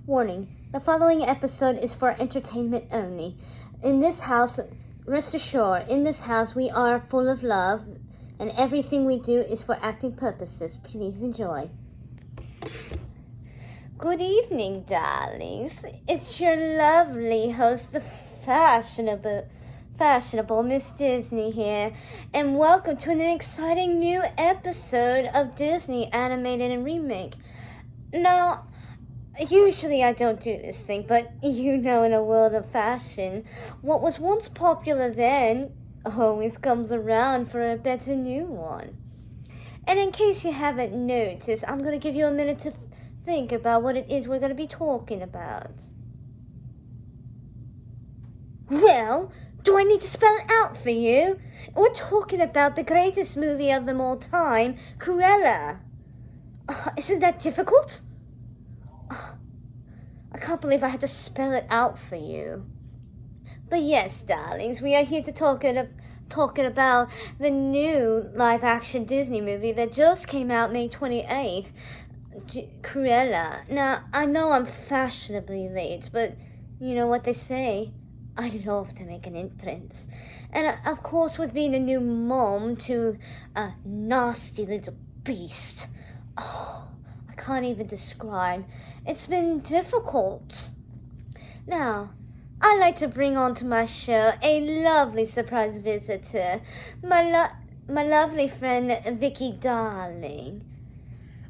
Warning, the following episode is for entertainment only. In this house, rest assured, in this house we are full of love, and everything we do is for acting purposes. Please enjoy. Good evening, darlings. It's your lovely host, the fashionable Miss Disney here, and welcome to an exciting new episode of Disney Animated and Remake. Now, usually I don't do this thing, but you know, in a world of fashion, what was once popular then always comes around for a better new one. And in case you haven't noticed, I'm going to give you a minute to think about what it is we're going to be talking about. Well, do I need to spell it out for you? We're talking about the greatest movie of them all time, Cruella. Isn't that difficult? I can't believe I had to spell it out for you. But yes, darlings, we are here to talking about the new live-action Disney movie that just came out May 28th, Cruella. Now, I know I'm fashionably late, but you know what they say. I love to make an entrance. And of course, with being a new mom to a nasty little beast, I can't even describe. It's been difficult. Now, I'd like to bring onto my show a lovely surprise visitor, my lovely friend Vicky Darling.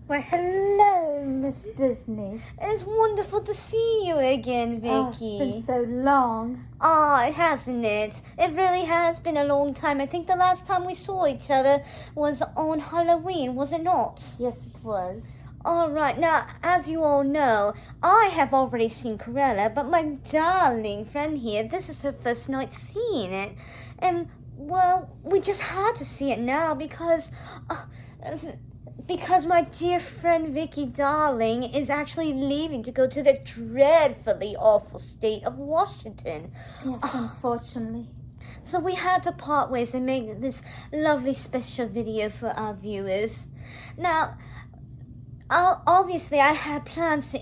Why, hello, Miss Disney. It's wonderful to see you again, Vicky. Oh, it's been so long. Hasn't it? It really has been a long time. I think the last time we saw each other was on Halloween, was it not? Yes, it was. All right. Now, as you all know, I have already seen Cruella, but my darling friend here, this is her first night seeing it. And, well, we just had to see it now because my dear friend Vicky Darling is actually leaving to go to the dreadfully awful state of Washington. Yes, unfortunately. So we had to part ways and make this lovely special video for our viewers. Now, obviously I had plans to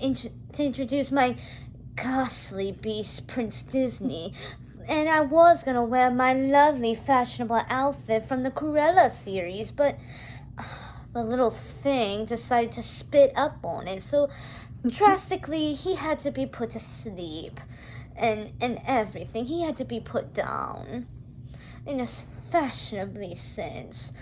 introduce my ghastly beast, Prince Disney. And I was going to wear my lovely fashionable outfit from the Cruella series, but the little thing decided to spit up on it, so drastically he had to be put to sleep, and everything. He had to be put down, in a fashionably sense.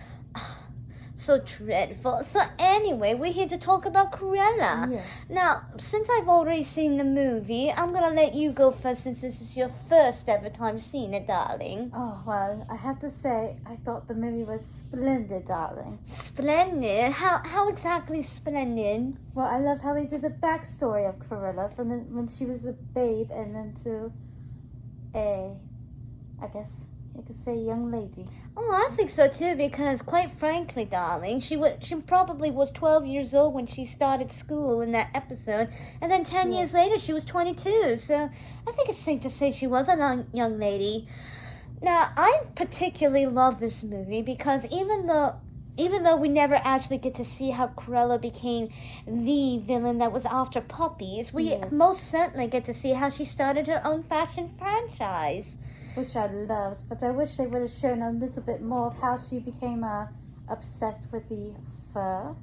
So dreadful. So anyway, we're here to talk about Cruella. Yes. Now, since I've already seen the movie, I'm going to let you go first since this is your first ever time seeing it, darling. Oh, well, I have to say, I thought the movie was splendid, darling. Splendid? How exactly splendid? Well, I love how they did the backstory of Cruella from when she was a babe and then to I guess you could say young lady. Oh, I think so too, because quite frankly, darling, she probably was 12 years old when she started school in that episode, and then 10 years later she was 22, so I think it's safe to say she was a young lady. Now, I particularly love this movie because even though we never actually get to see how Cruella became the villain that was after puppies, we most certainly get to see how she started her own fashion franchise. Which I loved, but I wish they would have shown a little bit more of how she became obsessed with the fur.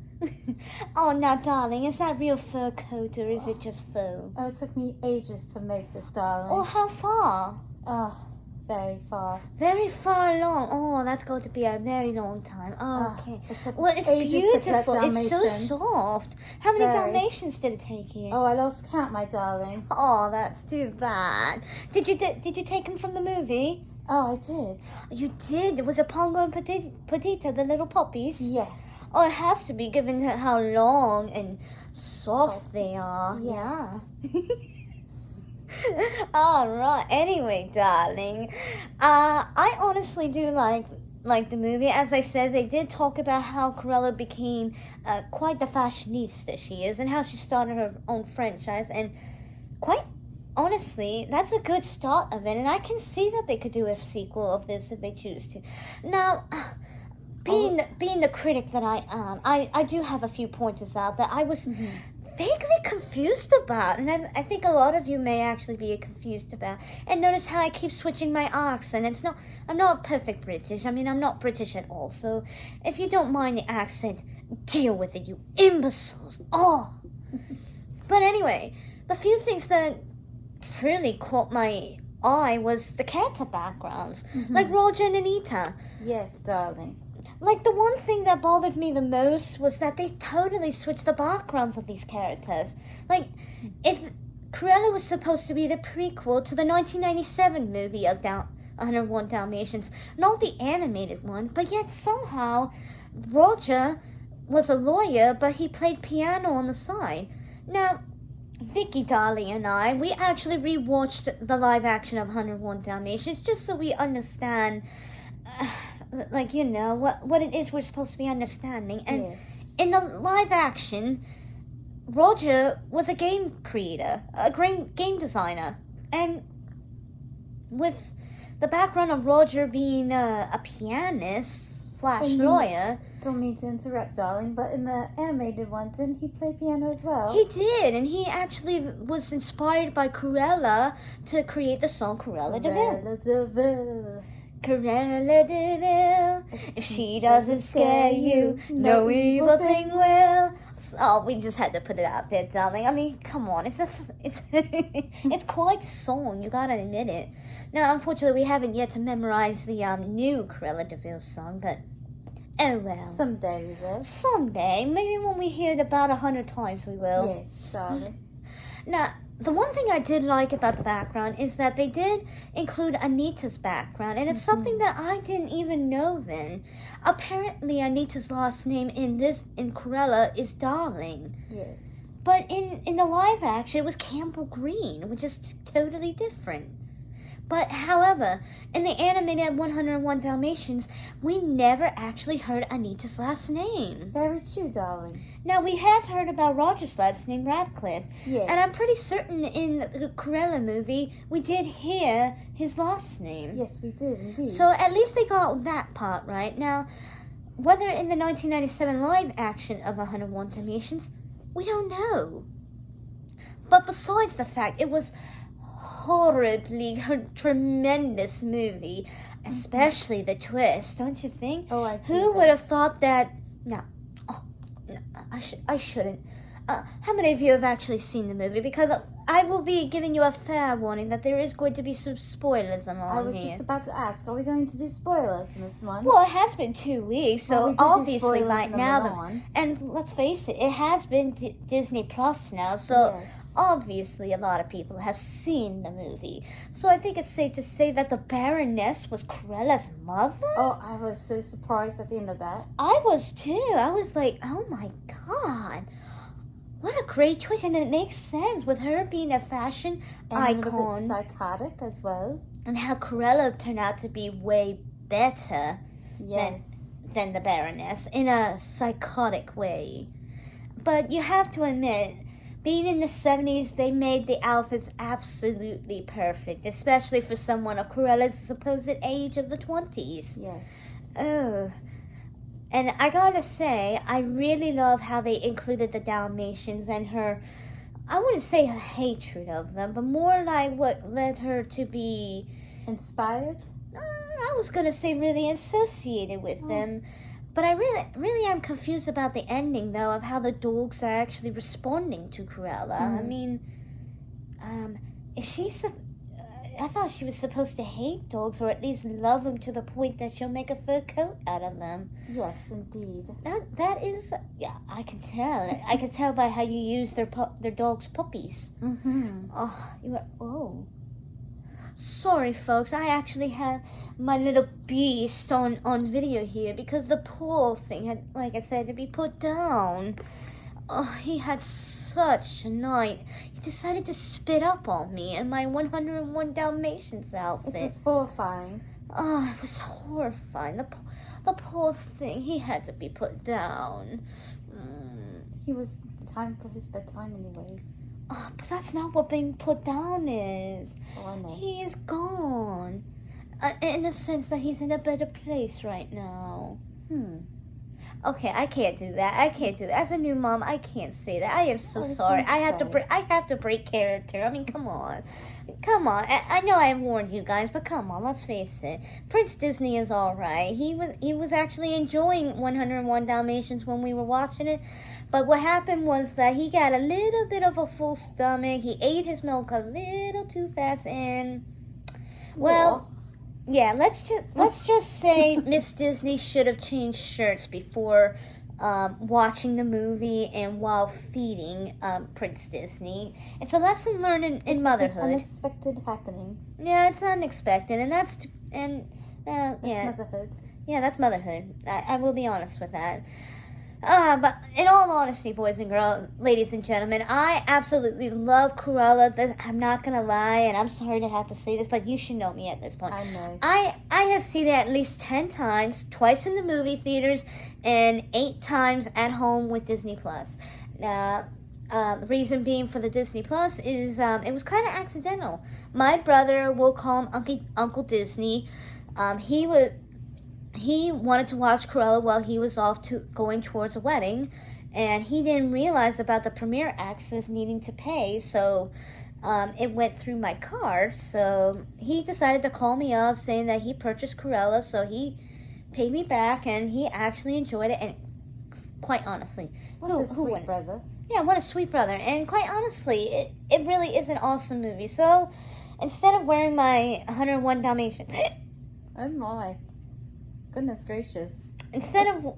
Oh, now, darling, is that real fur coat or is it just faux? Oh, it took me ages to make this, darling. Oh, how far? Oh, very far. Very far along. Oh, that's going to be a very long time. Oh, okay. It took Well, it's ages beautiful. To It's so soft. How many Dalmatians did it take you? Oh, I lost count, my darling. Oh, that's too bad. Did you take him from the movie? Oh, I did. You did? Was it Pongo and Perdita, the little puppies? Yes. Oh, it has to be, given how long and soft they are. Yes. Yeah. All right. Anyway, darling, I honestly do like the movie. As I said, they did talk about how Cruella became quite the fashionista she is, and how she started her own franchise. And quite honestly, that's a good start of it. And I can see that they could do a sequel of this if they choose to. Now, being the critic that I am, I do have a few pointers out that I was vaguely confused about, and I think a lot of you may actually be confused about. And notice how I keep switching my accent. I'm not perfect British. I mean, I'm not British at all. So, if you don't mind the accent, deal with it, you imbeciles. Oh. But anyway, the few things that really caught my eye was the character backgrounds, like Roger and Anita. Yes, darling. Like, the one thing that bothered me the most was that they totally switched the backgrounds of these characters. Like, if Cruella was supposed to be the prequel to the 1997 movie of 101 Dalmatians, not the animated one, but yet somehow Roger was a lawyer, but he played piano on the side. Now, Vicky, darling, and I, we actually rewatched the live action of 101 Dalmatians just so we understand... like, you know, what it is we're supposed to be understanding. And yes. In the live action, Roger was a game creator, a game designer. And with the background of Roger being a pianist / lawyer... Don't mean to interrupt, darling, but in the animated one, didn't he play piano as well? He did, and he actually was inspired by Cruella to create the song Cruella de Vil. Cruella de Vil. Cruella de Vil, if she doesn't scare you, no evil thing will. Oh, we just had to put it out there, darling. I mean, come on, it's quite a song. You gotta admit it. Now, unfortunately, we haven't yet to memorize the new Cruella de Vil song, but oh well. Someday we will. Someday, maybe when we hear it about 100 times, we will. Yes, darling. Now, the one thing I did like about the background is that they did include Anita's background, and it's something that I didn't even know then. Apparently, Anita's last name in Cruella is Darling. Yes. But in the live action, it was Campbell Green, which is totally different. But, however, in the animated 101 Dalmatians, we never actually heard Anita's last name. Very true, darling. Now, we have heard about Roger's last name, Radcliffe. Yes. And I'm pretty certain in the Cruella movie, we did hear his last name. Yes, we did, indeed. So, at least they got that part right. Now, whether in the 1997 live action of 101 Dalmatians, we don't know. But besides the fact, it was horribly tremendous movie, especially the twist, don't you think? Oh, I do. Who would have thought that? No, I shouldn't. How many of you have actually seen the movie? Because I will be giving you a fair warning that there is going to be some spoilers on I was here. just about to ask, are we going to do spoilers in this one? Well, it has been 2 weeks, so Well, we did obviously do right spoilers in the now, Milan. and let's face it, it has been Disney Plus now, so Yes. obviously a lot of people have seen the movie. So I think it's safe to say that the Baroness was Cruella's mother? Oh, I was so surprised at the end of that. I was too. I was like, oh my god. What a great choice, and it makes sense with her being a fashion And icon. a little bit psychotic as well. And how Cruella turned out to be way better Yes. than the Baroness in a psychotic way. But you have to admit, being in the 70s, they made the outfits absolutely perfect, especially for someone of Cruella's supposed age of the 20s. Yes. Oh. And I gotta say, I really love how they included the Dalmatians and her, I wouldn't say her hatred of them, but more like what led her to be... Inspired? I was gonna say really associated with them. But I really am confused about the ending, though, of how the dogs are actually responding to Cruella. I mean, is she... I thought she was supposed to hate dogs, or at least love them to the point that she'll make a fur coat out of them. Yes, indeed. That is... Yeah, I can tell. I can tell by how you use their dogs' puppies. Mm-hmm. Oh. Sorry, folks. I actually have my little beast on video here because the poor thing had, like I said, to be put down. Oh, he had such a night. He decided to spit up on me in my 101 Dalmatians outfit. It was horrifying. Oh, it was horrifying. The poor thing. He had to be put down. He was time for his bedtime anyways. Oh, but that's not what being put down is. Oh, I know. He is gone. In the sense that he's in a better place right now. Okay, I can't do that. I can't do that. As a new mom, I can't say that. I am so I just sorry. wanted to I have to break character. I mean, come on. Come on. I know I warned you guys, but come on, let's face it. Prince Disney is all right. He was actually enjoying 101 Dalmatians when we were watching it. But what happened was that he got a little bit of a full stomach. He ate his milk a little too fast, and well, yeah, let's just say Miss Disney should have changed shirts before watching the movie and while feeding Prince Disney. It's a lesson learned in motherhood. An unexpected happening. Yeah, it's unexpected, and that's motherhood. Yeah, that's motherhood. I will be honest with that. But in all honesty, boys and girls, ladies and gentlemen, I absolutely love Cruella. I'm not gonna lie, and I'm sorry to have to say this, but you should know me at this point. I know. I have seen it at least 10 times, twice in the movie theaters, and 8 times at home with Disney Plus. Now, the reason being for the Disney Plus is it was kind of accidental. My brother, we'll call him Uncle Disney. He wanted to watch Cruella while he was off going towards a wedding, and he didn't realize about the premiere access needing to pay, so it went through my card. So he decided to call me up saying that he purchased Cruella, so he paid me back, and he actually enjoyed it. And quite honestly, what a sweet brother. Yeah, what a sweet brother. And quite honestly, it really is an awesome movie. So instead of wearing my 101 Dalmatians, oh my. Goodness gracious. Instead of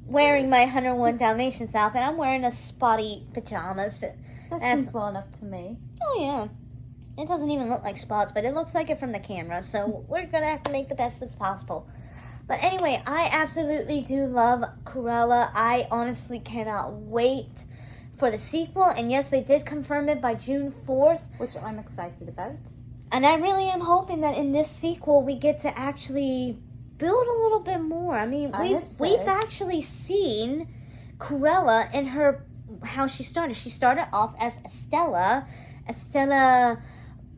wearing my 101 Dalmatians outfit, I'm wearing a spotty pajamas. That seems well enough to me. Oh, yeah. It doesn't even look like spots, but it looks like it from the camera, so we're going to have to make the best as possible. But anyway, I absolutely do love Cruella. I honestly cannot wait for the sequel, and yes, they did confirm it by June 4th. Which I'm excited about. And I really am hoping that in this sequel we get to actually build a little bit more. I mean, we've actually seen Cruella in how she started. She started off as Estella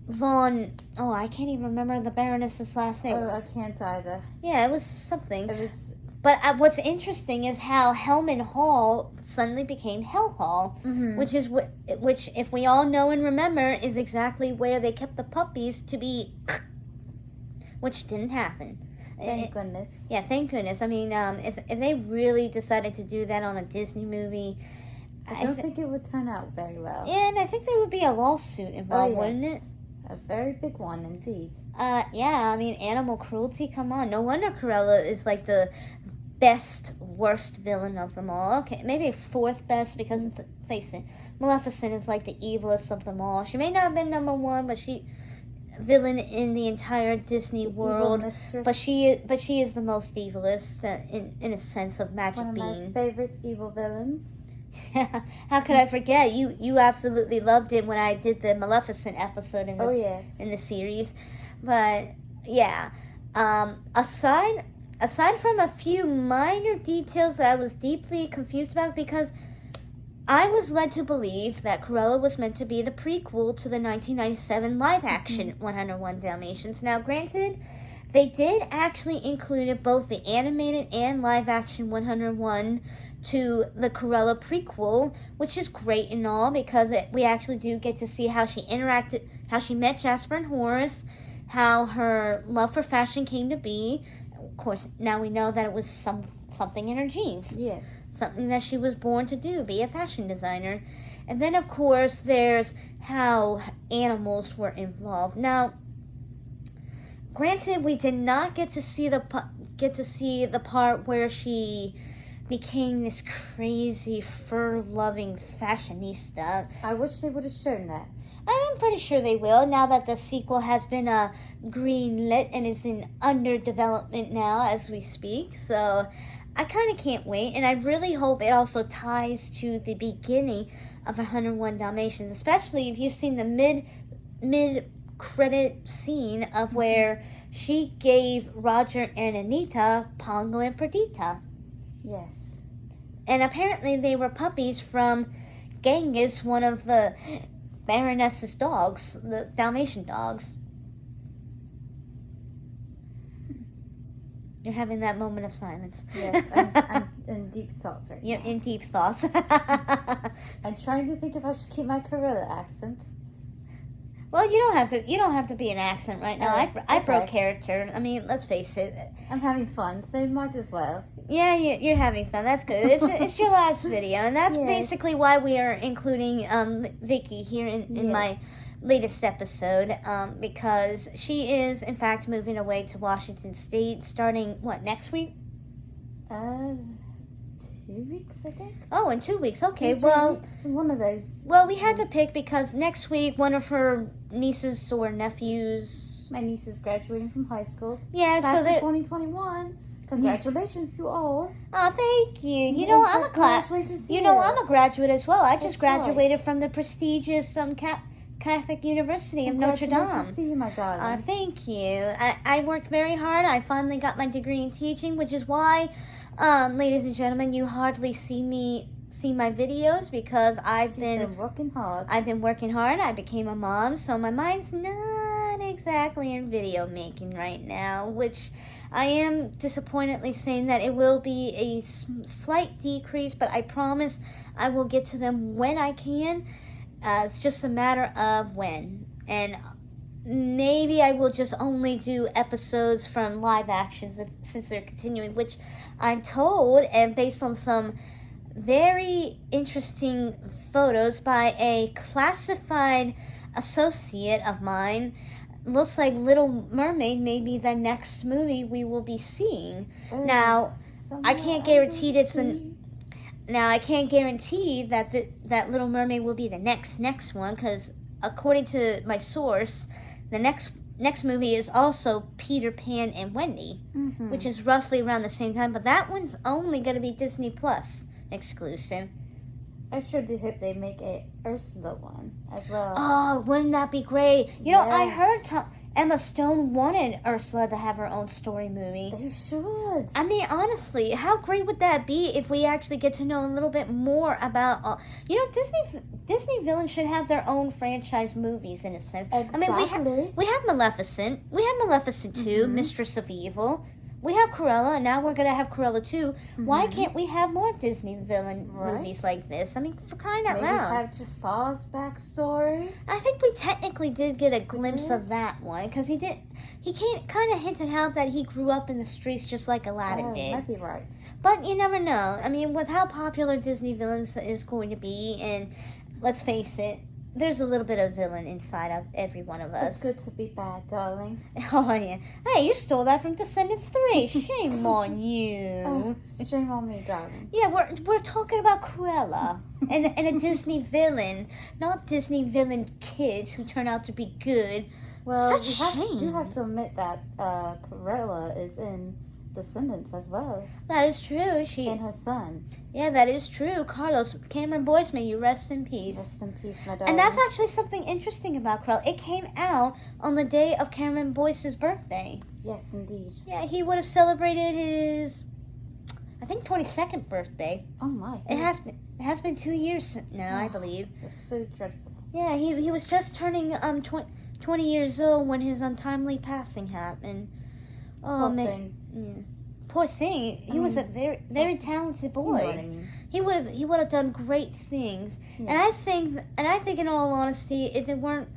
von... Oh, I can't even remember the Baroness's last name. Oh, I can't either. Yeah, it was something. It was... But what's interesting is how Hellman Hall suddenly became Hell Hall, which, if we all know and remember, is exactly where they kept the puppies to be... which didn't happen. Thank goodness. Yeah, thank goodness. I mean, if they really decided to do that on a Disney movie, I don't think it would turn out very well. Yeah, and I think there would be a lawsuit involved, wouldn't it? A very big one indeed. Yeah, I mean, animal cruelty, come on. No wonder Cruella is like the worst villain of them all. Okay, maybe 4th best because, face it, Maleficent is like the evilest of them all. She may not have been number 1, but villain in the entire Disney world, but she is the most evilest in a sense of magic being. One of my favorite evil villains. Yeah, how could I forget? You absolutely loved it when I did the Maleficent episode in the series. But yeah, aside from a few minor details that I was deeply confused about, because I was led to believe that Cruella was meant to be the prequel to the 1997 live-action 101 Dalmatians. Now, granted, they did actually include both the animated and live-action 101 to the Cruella prequel, which is great and all, because we actually do get to see how she interacted, how she met Jasper and Horace, how her love for fashion came to be. Of course, now we know that it was something in her genes. Yes. Something that she was born to do, be a fashion designer. And then, of course, there's how animals were involved. Now, granted, we did not get to see the part where she became this crazy fur-loving fashionista. I wish they would have shown that. I'm pretty sure they will, now that the sequel has been green-lit and is in under development now as we speak. So I kind of can't wait, and I really hope it also ties to the beginning of 101 Dalmatians, especially if you've seen the mid-credit scene of where she gave Roger and Anita Pongo and Perdita. Yes. And apparently they were puppies from Genghis, one of the Baroness's dogs, the Dalmatian dogs. You're having that moment of silence. Yes, I'm in deep thoughts right You're now. in deep thoughts. I'm trying to think if I should keep my Cruella accent. Well, you don't have to. You don't have to be an accent right now. I Okay. broke character. I mean, let's face it. I'm having fun, so might as well. Yeah, you're having fun. That's good. It's your last video, and that's Yes. basically why we are including Vicky here in my Yes. latest episode, because she is in fact moving away to Washington State starting next week? 2 weeks, I think. Oh, in 2 weeks. Okay, 2, 3 weeks, one of those. well, we had to weeks. pick because next week one of her nieces or nephews. My niece is graduating from high school. Yeah, Class so of they. 2021. Congratulations to all. Oh, thank you. You know, I'm a class. Congratulations to You know, I'm a graduate as well. I just That's right. graduated from the prestigious Catholic University of Notre Dame. Congratulations to you, my darling. Thank you. I worked very hard. I finally got my degree in teaching, which is why, ladies and gentlemen, you hardly see my videos because She's been working hard. I've been working hard. I became a mom, so my mind's not exactly in video making right now, which I am disappointedly saying that it will be a slight decrease, but I promise I will get to them when I can. It's just a matter of when. And maybe I will just only do episodes from live actions since they're continuing, which I'm told, and based on some very interesting photos by a classified associate of mine, looks like Little Mermaid may be the next movie we will be seeing. Now, I can't guarantee I can't guarantee that Little Mermaid will be the next one, because according to my source, the next movie is also Peter Pan and Wendy, which is roughly around the same time, but that one's only going to be Disney Plus exclusive. I sure do hope they make a Ursula one as well. Oh, wouldn't that be great? You know, I heard Yes. Emma Stone wanted Ursula to have her own story movie. They should. I mean, honestly, how great would that be if we actually get to know a little bit more about, Disney villains should have their own franchise movies in a sense. Exactly. I mean, we have Maleficent. We have Maleficent 2, Mistress of Evil. We have Cruella, and now we're going to have Cruella 2. Why can't we have more Disney villain movies like this? I mean, for crying out Maybe loud. have Jafar's backstory. I think we technically did get a glimpse of that one, because he kind of hinted out that he grew up in the streets just like Aladdin did. Might be right. But you never know. I mean, with how popular Disney villains is going to be, and let's face it, there's a little bit of villain inside of every one of us. It's good to be bad, darling. Oh, yeah. Hey, you stole that from Descendants 3. Shame on you. Oh, shame on me, darling. Yeah, we're talking about Cruella and a Disney villain, not Disney villain kids who turn out to be good. Well, Such a shame. You do have to admit that Cruella is in Descendants as well. That is true. And her son. Yeah, that is true. Carlos, Cameron Boyce, may you rest in peace. Rest in peace, my darling. And that's actually something interesting about Cruella. It came out on the day of Cameron Boyce's birthday. Yes, indeed. Yeah, he would have celebrated his, I think, 22nd birthday. Oh my. It has been 2 years now, I believe. That's so dreadful. Yeah, he was just turning 20 years old when his untimely passing happened. Oh, Poor man. thing. Yeah. Poor thing. He was a very talented boy. You know what I mean. He would have done great things. Yes. And I think in all honesty, if it weren't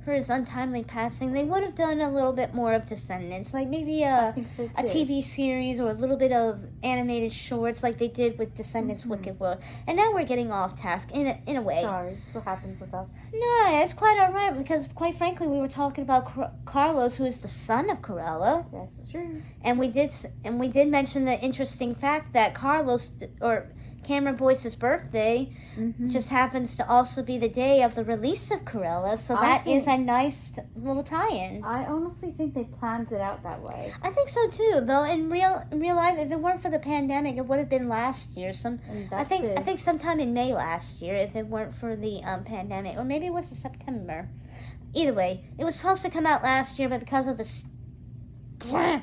for his untimely passing, they would have done a little bit more of Descendants, like maybe I think so too. a TV series or a little bit of animated shorts, like they did with Descendants: Wicked World. And now we're getting off task in a way. Sorry, that's what happens with us. No, it's quite all right because, quite frankly, we were talking about Carlos, who is the son of Cruella. That's true. And we did mention the interesting fact that Cameron Boyce's birthday just happens to also be the day of the release of Cruella, so that is a nice little tie-in. I honestly think they planned it out that way. I think so too, though. In real life, if it weren't for the pandemic, it would have been last year. I think sometime in May last year, if it weren't for the pandemic, or maybe it was September. Either way, it was supposed to come out last year, but because of the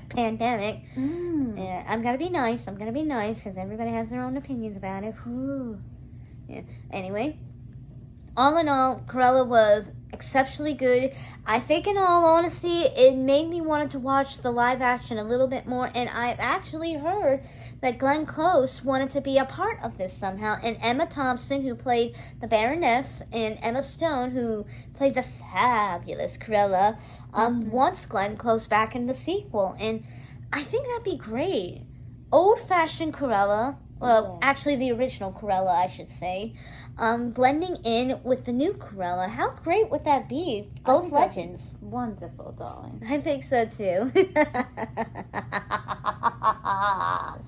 pandemic. Yeah, I'm gonna be nice because everybody has their own opinions about it. Ooh. Yeah. Anyway, all in all, Cruella was exceptionally good. I think, in all honesty, it made me want to watch the live action a little bit more, and I've actually heard that Glenn Close wanted to be a part of this somehow, and Emma Thompson, who played the Baroness, and Emma Stone, who played the fabulous Cruella, wants Glenn Close back in the sequel, and I think that'd be great. Old-fashioned Cruella, well, actually the original Cruella, I should say, blending in with the new Cruella. How great would that be? Both legends. Wonderful, darling. I think so too. It's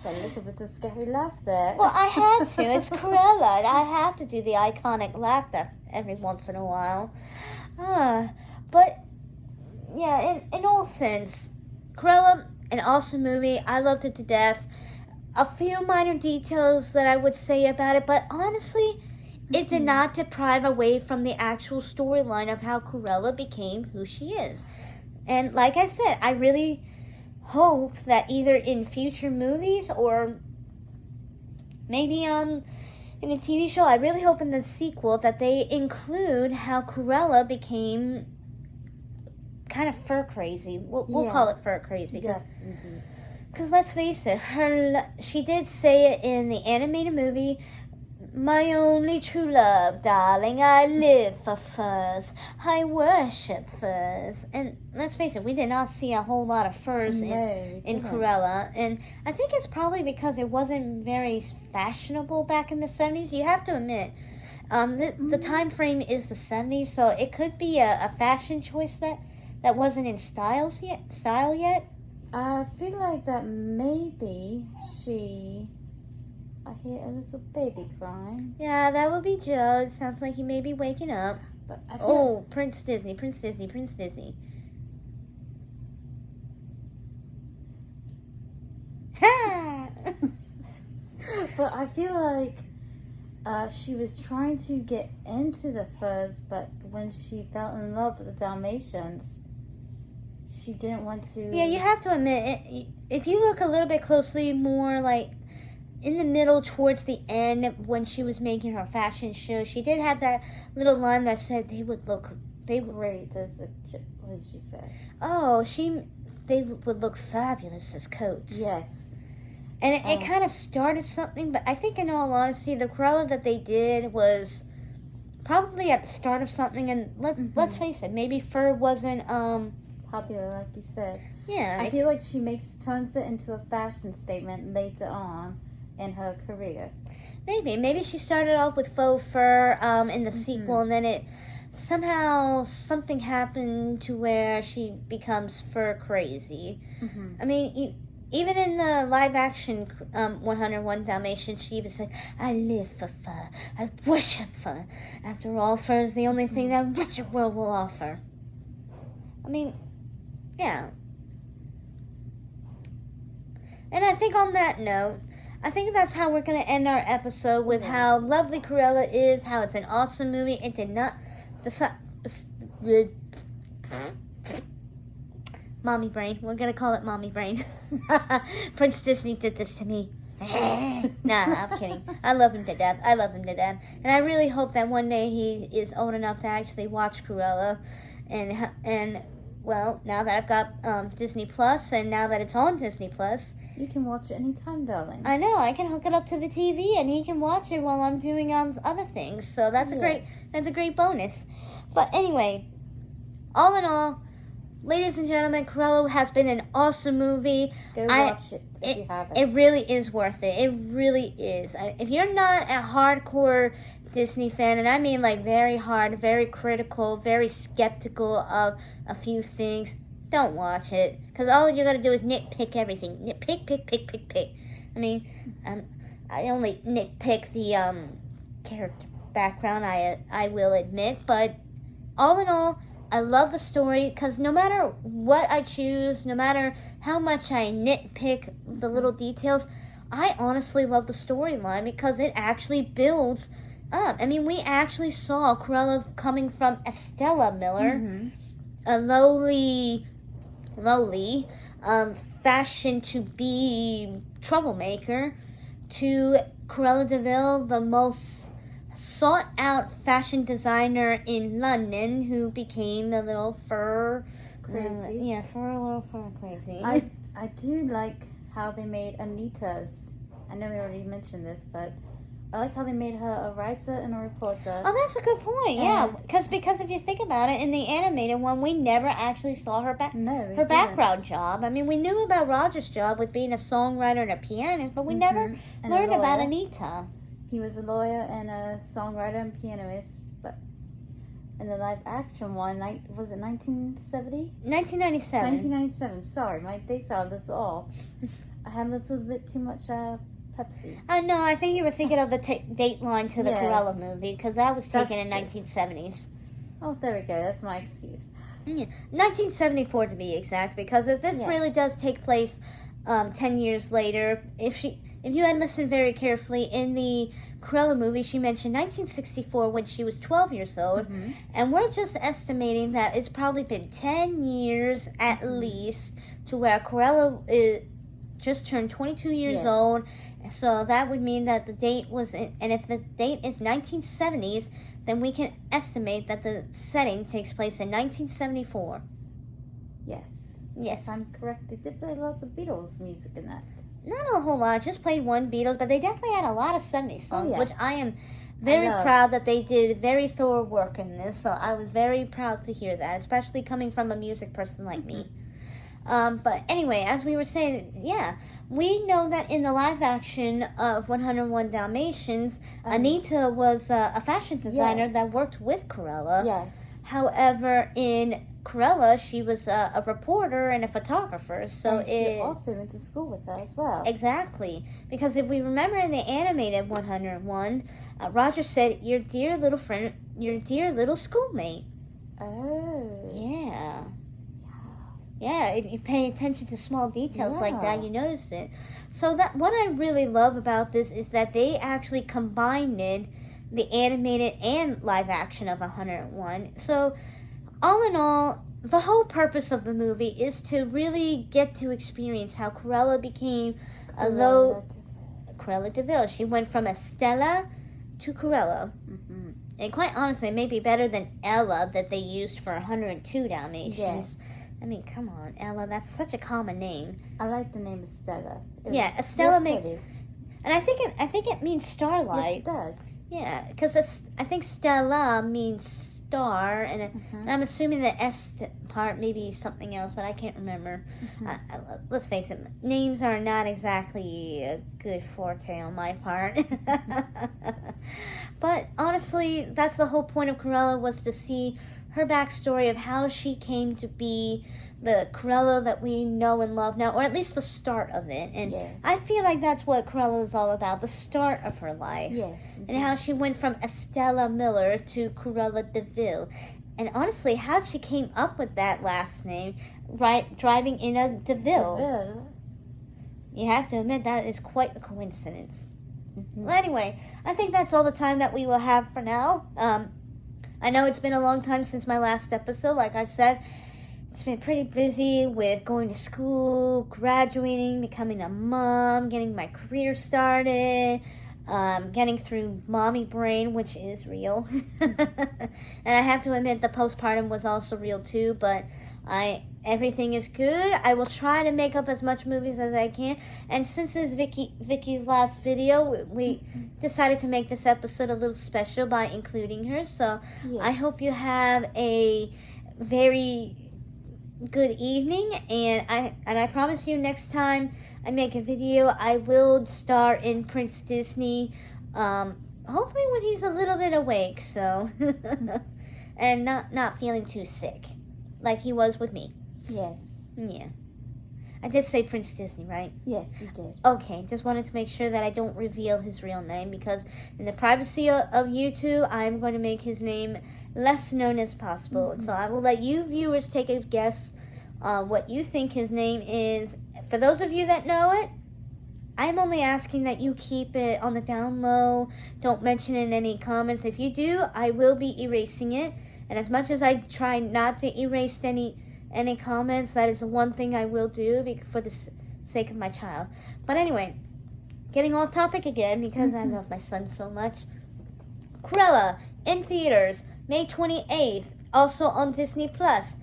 a little bit of scary laugh there. Well, I had to. It's Cruella. I have to do the iconic laugh every once in a while. But, yeah, in all sense, Cruella, an awesome movie. I loved it to death. A few minor details that I would say about it, but honestly, it did not deprive away from the actual storyline of how Cruella became who she is. And like I said, I really hope that either in future movies or maybe in a TV show, I really hope in the sequel that they include how Cruella became kind of fur crazy. We'll call it fur crazy. Yes, indeed. Because let's face it, she did say it in the animated movie, "My only true love, darling, I live for furs. I worship furs." And let's face it, we did not see a whole lot of furs in Cruella. And I think it's probably because it wasn't very fashionable back in the 70s. You have to admit, the time frame is the 70s, so it could be a fashion choice that wasn't in style yet. I feel like that maybe I hear a little baby crying. Yeah, that would be Joe. It sounds like he may be waking up. But I feel Prince Disney. Ha! But I feel like she was trying to get into the furs, but when she fell in love with the Dalmatians, she didn't want to. Yeah, you have to admit, if you look a little bit closely, more like in the middle towards the end when she was making her fashion show, she did have that little line that said they would look great as what did she say? Oh, they would look fabulous as coats. Yes. And it kind of started something, but I think in all honesty, the Cruella that they did was probably at the start of something, and let's face it, maybe fur wasn't popular, like you said. Yeah. I feel like she turns it into a fashion statement later on in her career. Maybe she started off with faux fur in the sequel, and then something happened to where she becomes fur crazy. I mean, even in the live action 101 Dalmatians, she even said, "I live for fur. I worship fur. After all, fur is the only thing that a richer world will offer." I mean, yeah. And I think on that note, I think that's how we're going to end our episode, with how lovely Cruella is, how it's an awesome movie. It did not... Mommy brain. We're going to call it mommy brain. Prince Disney did this to me. Nah, I'm kidding. I love him to death. And I really hope that one day he is old enough to actually watch Cruella. And well, now that I've got Disney Plus, and now that it's on Disney Plus, you can watch it anytime, darling. I know. I can hook it up to the TV, and he can watch it while I'm doing other things. So that's a great bonus. But anyway, all in all, ladies and gentlemen, Cruella has been an awesome movie. Go watch it if you haven't. It really is worth it. It really is. If you're not a hardcore Disney fan, and I mean like very hard, very critical, very skeptical of a few things, don't watch it. Because all you're going to do is nitpick everything. Pick. I mean, I only nitpick the character background, I will admit. But all in all, I love the story, because no matter what I choose, no matter how much I nitpick the little details, I honestly love the storyline because it actually builds up. I mean, we actually saw Cruella coming from Estella Miller, a lowly, fashioned to be troublemaker, to Cruella de Vil, the most sought-out fashion designer in London who became a little fur Crazy. a little fur crazy. I do like how they made Anita's. I know we already mentioned this, but I like how they made her a writer and a reporter. Oh, that's a good point. Yeah, because if you think about it, in the animated one, we never actually saw her background job. I mean, we knew about Roger's job with being a songwriter and a pianist, but we never learned about Anita. He was a lawyer and a songwriter and pianist, but in the live action one, was it 1970? 1997. 1997. Sorry, my dates are a little off. I had a little bit too much Pepsi. No, I think you were thinking of the date line to the Cruella movie, because that was taken in 1970s. Oh, there we go. That's my excuse. Yeah, 1974 to be exact, because if this really does take place 10 years later, if you had listened very carefully, in the Cruella movie, she mentioned 1964 when she was 12 years old, and we're just estimating that it's probably been 10 years at least to where Cruella just turned 22 years old. So that would mean that the date was, and if the date is 1970s, then we can estimate that the setting takes place in 1974. Yes. Yes. If I'm correct, they did play lots of Beatles music in that. Not a whole lot, just played one Beatles, but they definitely had a lot of 70s songs, which I am I very proud that they did very thorough work in this. So I was very proud to hear that, especially coming from a music person like me. But anyway, as we were saying, we know that in the live action of 101 Dalmatians, Anita was a fashion designer that worked with Cruella. Yes. However, in Cruella, she was a reporter and a photographer. So and she also went to school with her as well. Exactly. Because if we remember in the animated 101, Roger said, "Your dear little friend, your dear little schoolmate." Oh. Yeah. Yeah, if you pay attention to small details like that, you notice it. So that what I really love about this is that they actually combined the animated and live action of 101. So all in all, the whole purpose of the movie is to really get to experience how Cruella became Cruella DeVille. She went from Estella to Cruella. And quite honestly, it may be better than Ella that they used for 102 Dalmatians. Yes. I mean, come on, Ella. That's such a common name. I like the name Estella. Estella and I think it means starlight. Yes, it does. Yeah, because I think Stella means star, and I'm assuming the S part may be something else, but I can't remember. Let's face it, names are not exactly a good forte on my part. But honestly, that's the whole point of Cruella, was to see her backstory of how she came to be the Cruella that we know and love now, or at least the start of it. And I feel like that's what Cruella is all about, the start of her life. Yes. And how she went from Estella Miller to Cruella DeVille. And honestly, how she came up with that last name, driving in a DeVille. You have to admit that is quite a coincidence. Well, anyway, I think that's all the time that we will have for now. I know it's been a long time since my last episode. Like I said, it's been pretty busy with going to school, graduating, becoming a mom, getting my career started, getting through mommy brain, which is real. And I have to admit, the postpartum was also real too, but everything is good. I will try to make up as much movies as I can. And since it's Vicky's last video, we decided to make this episode a little special by including her. So I hope you have a very good evening, and I promise you, next time I make a video, I will star in Prince Disney. Hopefully when he's a little bit awake, so and not feeling too sick, like he was with me. Yes. Yeah. I did say Prince Disney, right? Yes, you did. Okay, just wanted to make sure that I don't reveal his real name, because in the privacy of YouTube, I'm going to make his name less known as possible. So I will let you viewers take a guess on what you think his name is. For those of you that know it, I'm only asking that you keep it on the down low. Don't mention it in any comments. If you do, I will be erasing it. And as much as I try not to erase any comments, that is the one thing I will do for the sake of my child. But anyway, getting off topic again, because I love my son so much. Cruella in theaters May 28th, also on Disney Plus.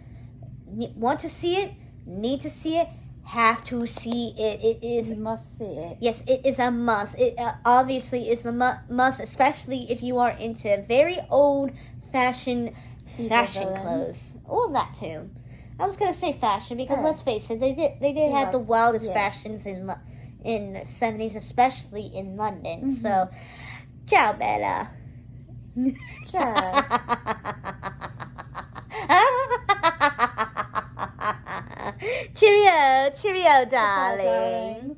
Want to see it? Need to see it? Have to see it. It is. You must see it. Yes, it is a must. It obviously is a must, especially if you are into very old-fashioned fashion clothes. All that too. I was gonna say fashion because let's face it, they did have the wildest fashions in the 70s, especially in London. So, ciao, Bella. Ciao. Cheerio, cheerio, darlings.